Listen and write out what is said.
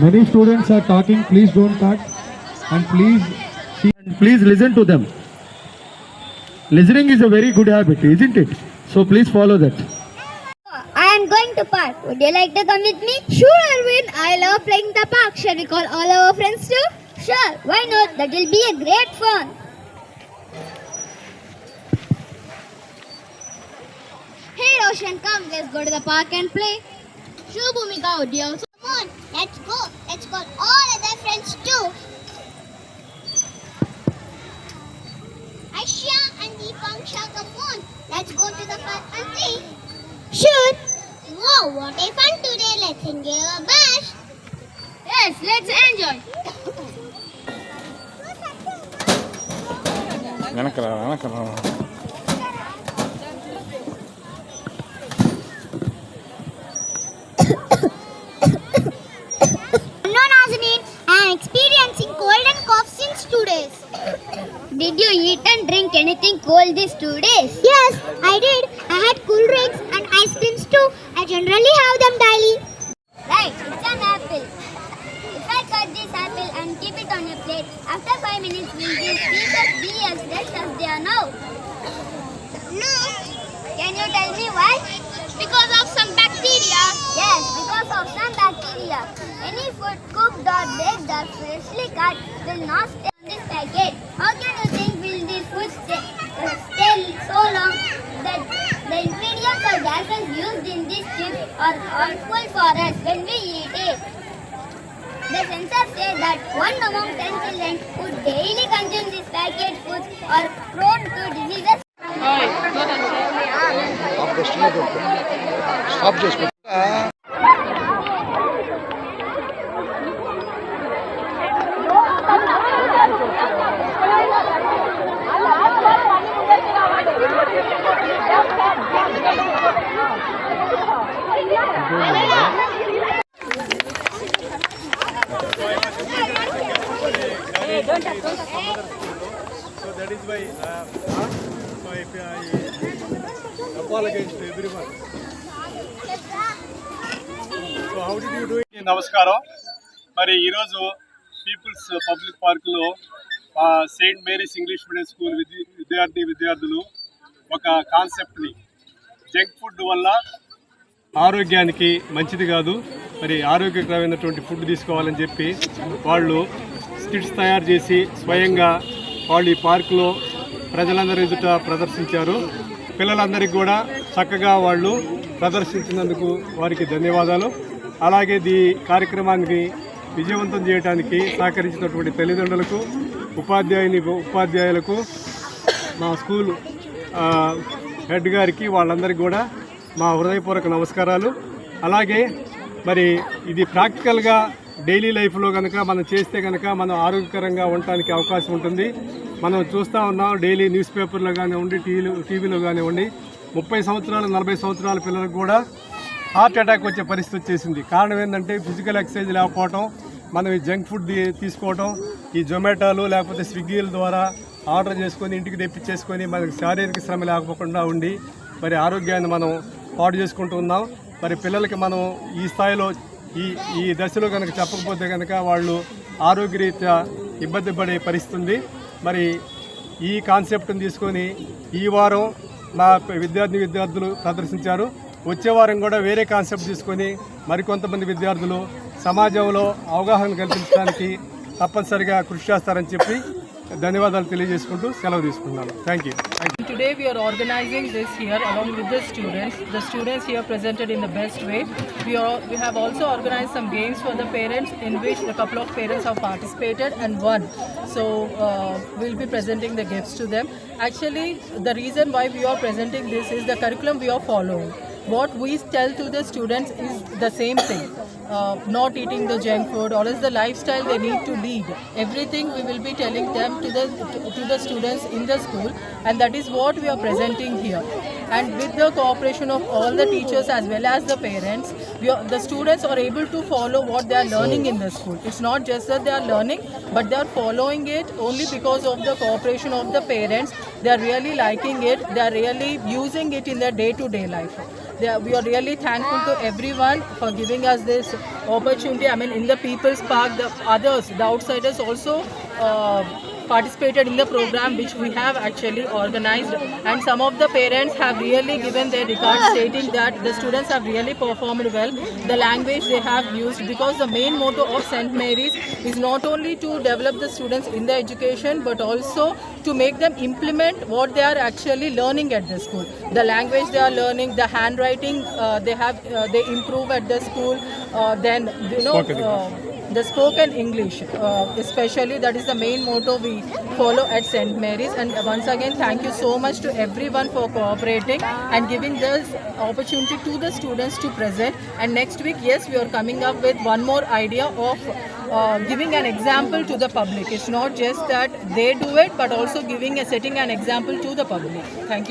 Many students are talking. Please don't cut, and please listen to them. Listening is a very good habit, isn't it? So please follow that. I am going to park. Would you like to come with me? Sure, Arvind. I love playing the park. Shall we call all our friends too? Sure, why not? That will be a great fun. Hey Roshan, come. Let's go to the park and play. Sure, Bhumika. Would you also? Come on, let's go. Let's call all other friends too. Aisha and Deepanksha, come on. Let's go to the park and play. Sure. Wow, what a fun today. Let's enjoy our bash. Yes, let's enjoy. No, Nazanin, I am experiencing cold and cough since 2 days. Did you eat and drink anything cold these 2 days? Yes, I did. I had cool drinks and ice creams too. I generally have them daily. Right, it's an apple. If I cut this apple and keep it on your plate, after 5 minutes will these pieces be as fresh as they are now? No. Can you tell me why? Because of some bacteria. Yes, because of some bacteria. Any food cooked or baked or freshly cut will not stay on this packet. How can you think will this food stay so long that the ingredients or gases used in this chip are harmful for us when we eat it? The censors say that 1 among 10 children who daily consume these packet foods are prone to diseases. Stop just. So that is why so if I apologize to everyone. So how did you do it? నమస్కారం. మరి ఈరోజు peoples public పార్కులో Saint Mary's English medium school విద్యార్థులు ఒక కాన్సెప్ట్ని junk food వల్ల ఆరోగ్యానికి మంచిది కాదు, మరి ఆరోగ్యకరమైనటువంటి ఫుడ్ తీసుకోవాలని చెప్పి వాళ్ళు స్కిట్స్ తయారు చేసి స్వయంగా వాళ్ళు ఈ పార్కులో ప్రజలందరి ఎదుట ప్రదర్శించారు. పిల్లలందరికీ కూడా చక్కగా వాళ్ళు ప్రదర్శించినందుకు వారికి ధన్యవాదాలు. అలాగే ఈ కార్యక్రమానికి విజయవంతం చేయడానికి సహకరించినటువంటి తల్లిదండ్రులకు, ఉపాధ్యాయులకు, మా స్కూల్ హెడ్ గారికి, వాళ్ళందరికీ కూడా మా హృదయపూర్వక నమస్కారాలు. అలాగే మరి ఇది ప్రాక్టికల్గా డైలీ లైఫ్లో కనుక మనం చేస్తే కనుక మనం ఆరోగ్యకరంగా ఉండటానికి అవకాశం ఉంటుంది. మనం చూస్తూ ఉన్నాం డైలీ న్యూస్ పేపర్లో కానివ్వండి, టీవీలో కానివ్వండి, 30 సంవత్సరాలు 40 సంవత్సరాల పిల్లలకు కూడా హార్ట్ అటాక్ వచ్చే పరిస్థితి వచ్చేసింది. కారణం ఏంటంటే ఫిజికల్ ఎక్సర్సైజ్ లేకపోవటం, మనం ఈ జంక్ ఫుడ్ తీసుకోవటం, ఈ జొమాటోలు లేకపోతే స్విగ్గీల ద్వారా ఆర్డర్ చేసుకొని ఇంటికి తెప్పించేసుకొని మనకి శారీరక శ్రమ లేకపోకుండా ఉండి మరి ఆరోగ్యాన్ని మనం పాడు చేసుకుంటూ ఉన్నాం. మరి పిల్లలకి మనం ఈ స్థాయిలో ఈ దశలో కనుక చెప్పకపోతే కనుక వాళ్ళు ఆరోగ్యరీత్యా ఇబ్బంది పడే పరిస్థితి ఉంది. మరి ఈ కాన్సెప్ట్ని తీసుకొని ఈ వారం మా విద్యార్థులు ప్రదర్శించారు. వచ్చే వారం కూడా వేరే కాన్సెప్ట్ తీసుకొని మరికొంతమంది విద్యార్థులు సమాజంలో అవగాహన కల్పించడానికి తప్పనిసరిగా కృషి చేస్తారని చెప్పి ధన్యవాదాలు తెలియజేసుకుంటూ సెలవు తీసుకున్నాను. Thank you. Today we are organizing this here along with the students. The students here presented in the best way. We have also organized some games for the parents in which a couple of parents have participated and won. So we'll be presenting the gifts to them. Actually, the reason why we are presenting this is the curriculum we are following. What we tell to the students is the same thing. Not eating the junk food or is the lifestyle they need to lead. Everything we will be telling them to the students in the school, and that is what we are presenting here. And with the cooperation of all the teachers as well as the parents, the students are able to follow what they are learning in the school. It's not just that they are learning, but they are following it only because of the cooperation of the parents. They are really liking it. They are really using it in their day-to-day life. We are really thankful to everyone for giving us this opportunity. I mean, in the People's Park, the others, the outsiders also participated in the program which we have actually organized, and some of the parents have really given their regards stating that the students have really performed well. The language they have used, because the main motto of St. Mary's is not only to develop the students in the education but also to make them implement what they are actually learning at the school. The language they are learning, the handwriting they improve at the school, then the spoken English, especially, that is the main motto we follow at St. Mary's. And once again, thank you so much to everyone for cooperating and giving this opportunity to the students to present. And next week, yes, we are coming up with one more idea of giving an example to the public. It's not just that they do it, but also setting an example to the public. Thank you.